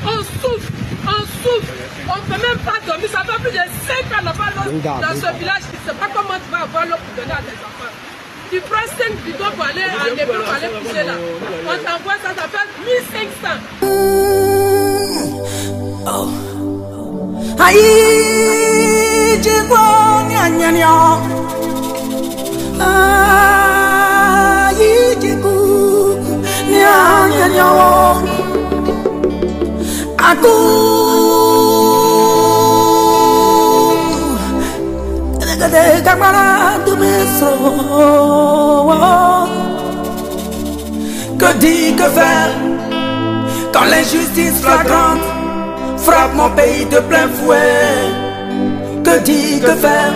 On souffre, on ne peut même pas dormir. Ça fait plus de 5 ans qu'on n'a pas l'eau dans ce village. Tu ne sais pas comment tu vas avoir l'eau pour donner à tes enfants. Tu prends 5 bidons pour aller à l'école, pour aller pousser là. On t'envoie ça, ça fait 1500. Aïe, j'ai quoi, gna gna gna. Aïe, j'ai quoi, gna gna gna. Aku, de camarades de maison. Que dire, que faire quand l'injustice flagrante frappe mon pays de plein fouet? Que dire, que faire?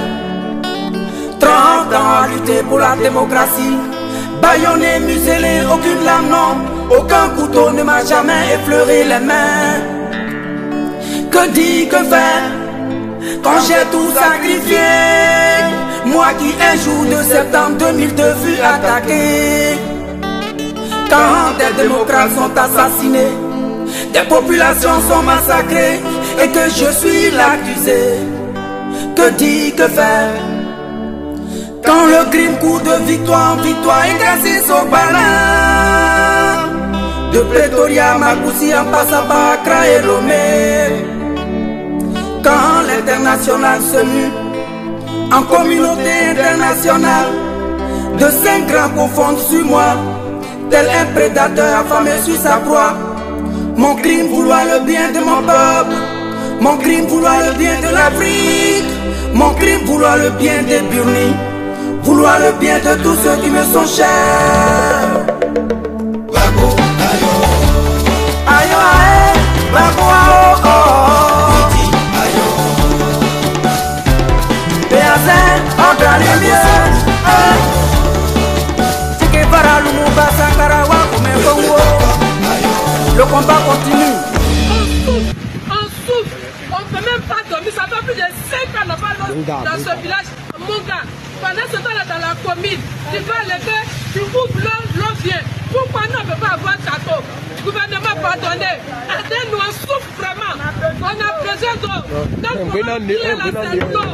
30 ans à lutter pour la démocratie, bâillonné, muselé, aucune lame, non, aucun couteau ne m'a jamais effleuré les mains. Que dire, que faire quand j'ai tout sacrifié? Moi qui un jour de septembre 2002 fus attaqué. Quand des démocrates sont assassinés, des populations sont massacrées et que je suis l'accusé. Que dire, que faire quand le crime court de victoire en victoire et grâce au balin? De Pretoria à Makoussi en passant par Accra et Lomé. Quand l'international se mue en communauté internationale, de 5 grands confondent sur moi, tel un prédateur affamé sur sa proie. Mon crime vouloir le bien de mon peuple, mon crime vouloir le bien de l'Afrique, mon crime vouloir le bien des Burnis, vouloir le bien de tous ceux qui me sont chers. Bako, ayo, ayo, ayo, bako, ayo, ayo, Béazin, on doit les mieux. Le combat continue. On souffre, on ne peut même pas dormir. Ça fait plus de 5 ans qu'on n'a pas l'eau dans ce village. Mon gars, pendant ce temps-là dans la commune, tu vas lever, tu coupes l'eau vient. Pourquoi nous on ne peut pas avoir château? Le gouvernement pardonné. Aidez-nous, on souffre vraiment. On a besoin d'eau. Notre moment qui est là, c'est l'eau.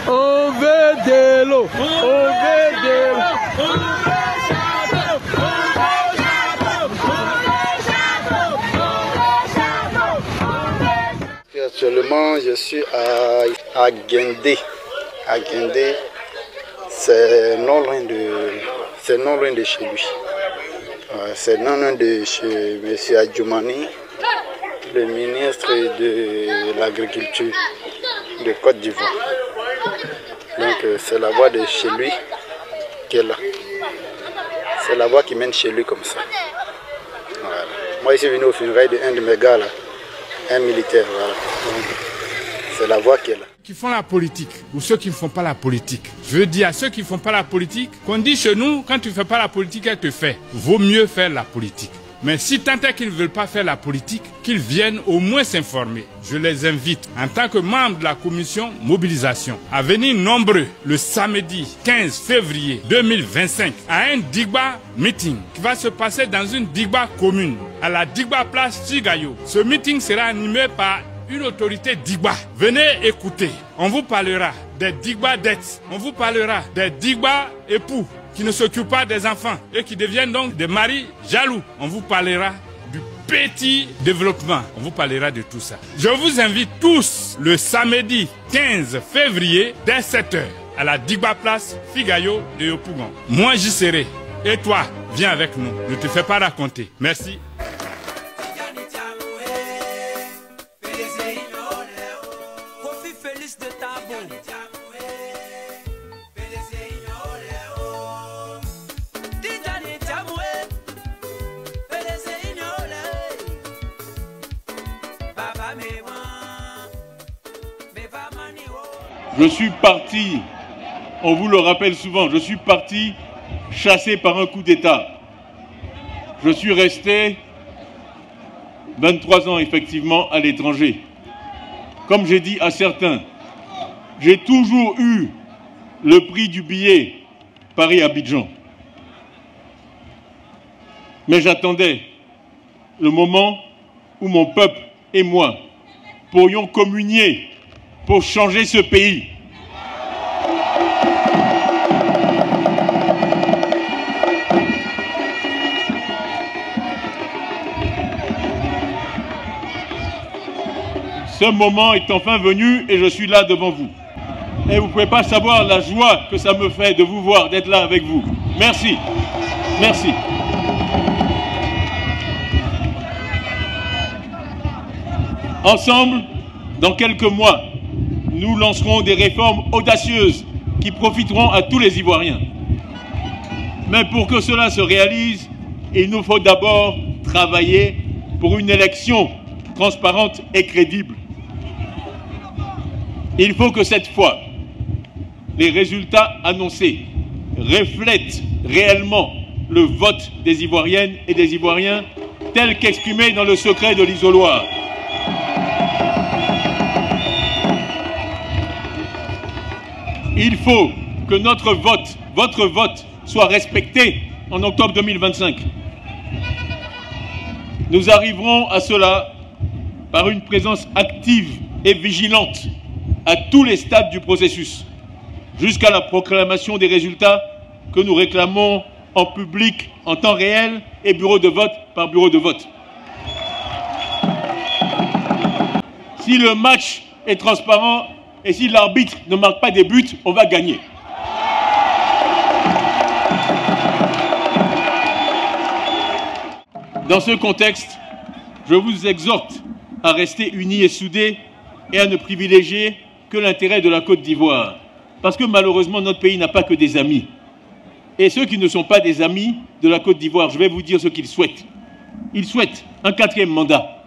On veut de l'eau, on veut de l'eau. Actuellement, je suis à Gendé. À Gendé, c'est non loin de chez lui. C'est non loin de chez M. Adjoumani, le ministre de l'Agriculture de Côte d'Ivoire. Donc c'est la voie de chez lui qui est là. C'est la voie qui mène chez lui comme ça. Voilà. Moi, je suis venu au funérailles d'un de mes gars là, un militaire. Voilà. C'est la voie qui est là. Qui font la politique ou ceux qui ne font pas la politique. Je veux dire à ceux qui ne font pas la politique qu'on dit chez nous, quand tu ne fais pas la politique, elle te fait. Vaut mieux faire la politique. Mais si tant est qu'ils ne veulent pas faire la politique, qu'ils viennent au moins s'informer. Je les invite, en tant que membre de la commission mobilisation, à venir nombreux le samedi 15 février 2025 à un Digba meeting qui va se passer dans une Digba commune, à la Digba place Figayo. Ce meeting sera animé par une autorité Digba. Venez écouter. On vous parlera des Digba dettes. On vous parlera des Digba époux qui ne s'occupent pas des enfants et qui deviennent donc des maris jaloux. On vous parlera du petit développement. On vous parlera de tout ça. Je vous invite tous le samedi 15 février dès 7 h à la Digba place Figayo de Yopougon. Moi j'y serai. Et toi, viens avec nous. Ne te fais pas raconter. Merci. Je suis parti, on vous le rappelle souvent, je suis parti chassé par un coup d'État. Je suis resté 23 ans effectivement à l'étranger. comme j'ai dit à certains, j'ai toujours eu le prix du billet Paris-Abidjan. Mais j'attendais le moment où mon peuple et moi pourrions communier pour changer ce pays. Ce moment est enfin venu et je suis là devant vous. Et vous ne pouvez pas savoir la joie que ça me fait de vous voir, d'être là avec vous. Merci. Merci. Ensemble, dans quelques mois, nous lancerons des réformes audacieuses qui profiteront à tous les Ivoiriens. Mais pour que cela se réalise, il nous faut d'abord travailler pour une élection transparente et crédible. Il faut que cette fois, les résultats annoncés reflètent réellement le vote des Ivoiriennes et des Ivoiriens tel qu'exprimé dans le secret de l'isoloir. Il faut que notre vote, votre vote, soit respecté en octobre 2025. Nous arriverons à cela par une présence active et vigilante à tous les stades du processus, jusqu'à la proclamation des résultats que nous réclamons en public, en temps réel et bureau de vote par bureau de vote. Si le match est transparent et si l'arbitre ne marque pas des buts, on va gagner. Dans ce contexte, je vous exhorte à rester unis et soudés et à ne privilégier que l'intérêt de la Côte d'Ivoire. Parce que malheureusement, notre pays n'a pas que des amis. Et ceux qui ne sont pas des amis de la Côte d'Ivoire, je vais vous dire ce qu'ils souhaitent. Ils souhaitent un 4e mandat.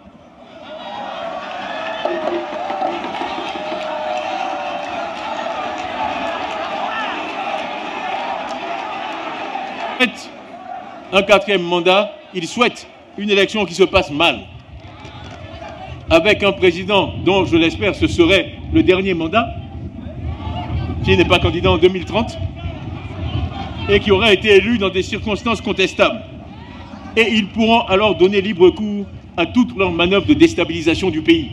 Un 4e mandat, ils souhaitent une élection qui se passe mal, avec un président dont, je l'espère, ce serait le dernier mandat, qui n'est pas candidat en 2030, et qui aurait été élu dans des circonstances contestables. Et ils pourront alors donner libre cours à toutes leurs manœuvres de déstabilisation du pays.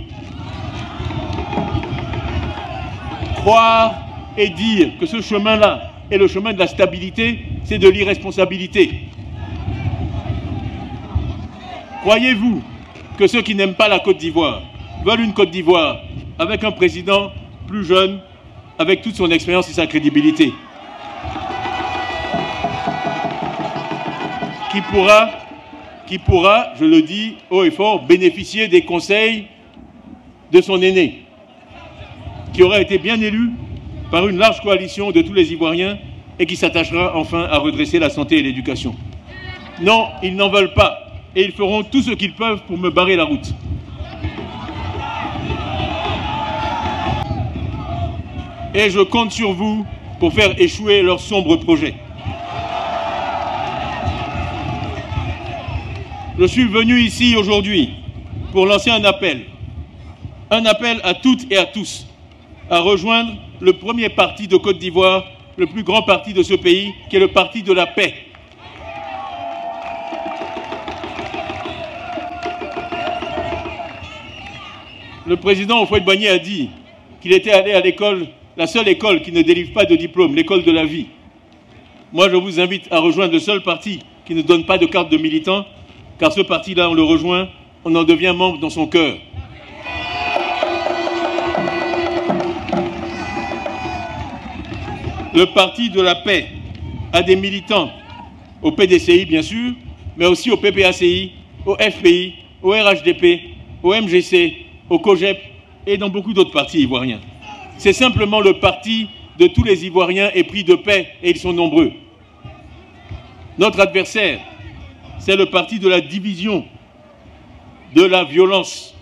Croire et dire que ce chemin-là est le chemin de la stabilité, c'est de l'irresponsabilité. Croyez-vous que ceux qui n'aiment pas la Côte d'Ivoire veulent une Côte d'Ivoire avec un président plus jeune, avec toute son expérience et sa crédibilité, qui pourra, je le dis haut et fort, bénéficier des conseils de son aîné, qui aura été bien élu par une large coalition de tous les Ivoiriens et qui s'attachera enfin à redresser la santé et l'éducation. Non, ils n'en veulent pas et ils feront tout ce qu'ils peuvent pour me barrer la route. Et je compte sur vous pour faire échouer leurs sombres projets. Je suis venu ici aujourd'hui pour lancer un appel à toutes et à tous, à rejoindre le premier parti de Côte d'Ivoire, le plus grand parti de ce pays, qui est le Parti de la Paix. Le président Houphouët-Boigny a dit qu'il était allé à l'école, la seule école qui ne délivre pas de diplôme, l'école de la vie. Moi, je vous invite à rejoindre le seul parti qui ne donne pas de carte de militant, car ce parti-là, on le rejoint, on en devient membre dans son cœur. Le Parti de la Paix a des militants au PDCI, bien sûr, mais aussi au PPACI, au FPI, au RHDP, au MGC, au COGEP et dans beaucoup d'autres partis ivoiriens. C'est simplement le parti de tous les Ivoiriens épris de paix, et ils sont nombreux. Notre adversaire, c'est le parti de la division, de la violence,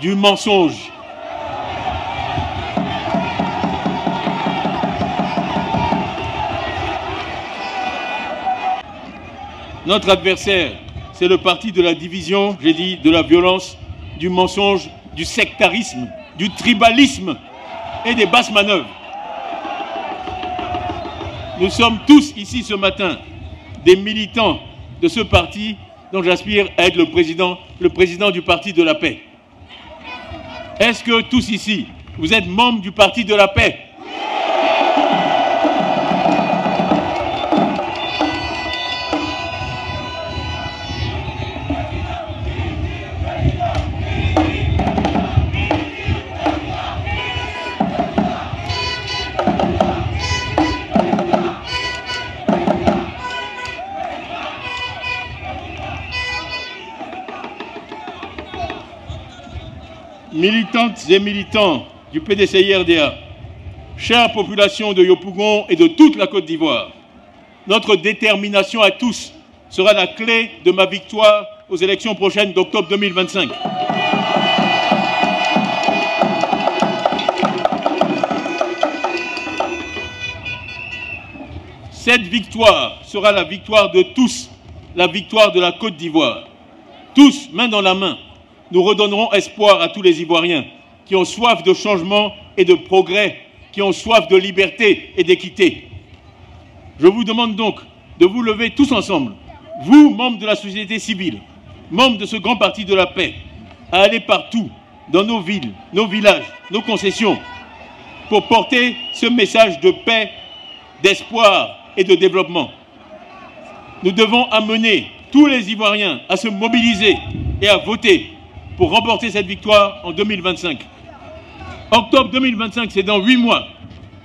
du mensonge. Notre adversaire, c'est le parti de la division, j'ai dit, de la violence, du mensonge, du sectarisme du tribalisme et des basses manœuvres. Nous sommes tous ici ce matin des militants de ce parti dont j'aspire à être le président du Parti de la Paix. Est-ce que tous ici, vous êtes membres du Parti de la Paix? Militantes et militants du PDCI-RDA, chère population de Yopougon et de toute la Côte d'Ivoire, notre détermination à tous sera la clé de ma victoire aux élections prochaines d'octobre 2025. Cette victoire sera la victoire de tous, la victoire de la Côte d'Ivoire. Tous, main dans la main, nous redonnerons espoir à tous les Ivoiriens qui ont soif de changement et de progrès, qui ont soif de liberté et d'équité. Je vous demande donc de vous lever tous ensemble, vous, membres de la société civile, membres de ce grand parti de la paix, à aller partout, dans nos villes, nos villages, nos concessions, pour porter ce message de paix, d'espoir et de développement. Nous devons amener tous les Ivoiriens à se mobiliser et à voter pour remporter cette victoire en 2025. Octobre 2025, c'est dans 8 mois.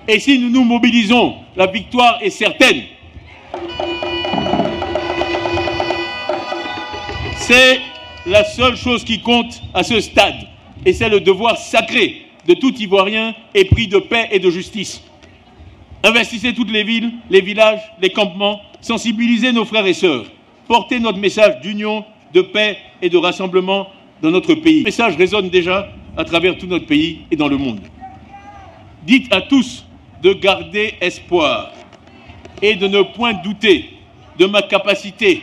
Et si nous nous mobilisons, la victoire est certaine. C'est la seule chose qui compte à ce stade. Et c'est le devoir sacré de tout Ivoirien épris de paix et de justice. Investissez toutes les villes, les villages, les campements, sensibilisez nos frères et sœurs. Portez notre message d'union, de paix et de rassemblement dans notre pays. Le message résonne déjà à travers tout notre pays et dans le monde. Dites à tous de garder espoir et de ne point douter de ma capacité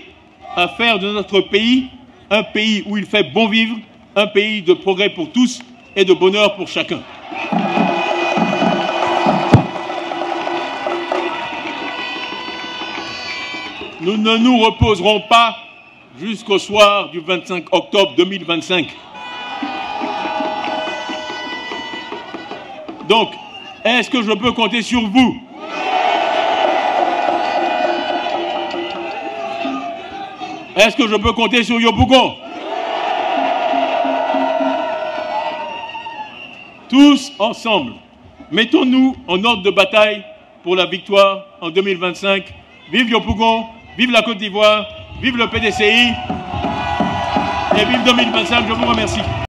à faire de notre pays un pays où il fait bon vivre, un pays de progrès pour tous et de bonheur pour chacun. Nous ne nous reposerons pas jusqu'au soir du 25 octobre 2025. Donc, est-ce que je peux compter sur vous? Est-ce que je peux compter sur Yopougon? Tous ensemble, mettons-nous en ordre de bataille pour la victoire en 2025. Vive Yopougon, vive la Côte d'Ivoire, vive le PDCI et vive 2025. Je vous remercie.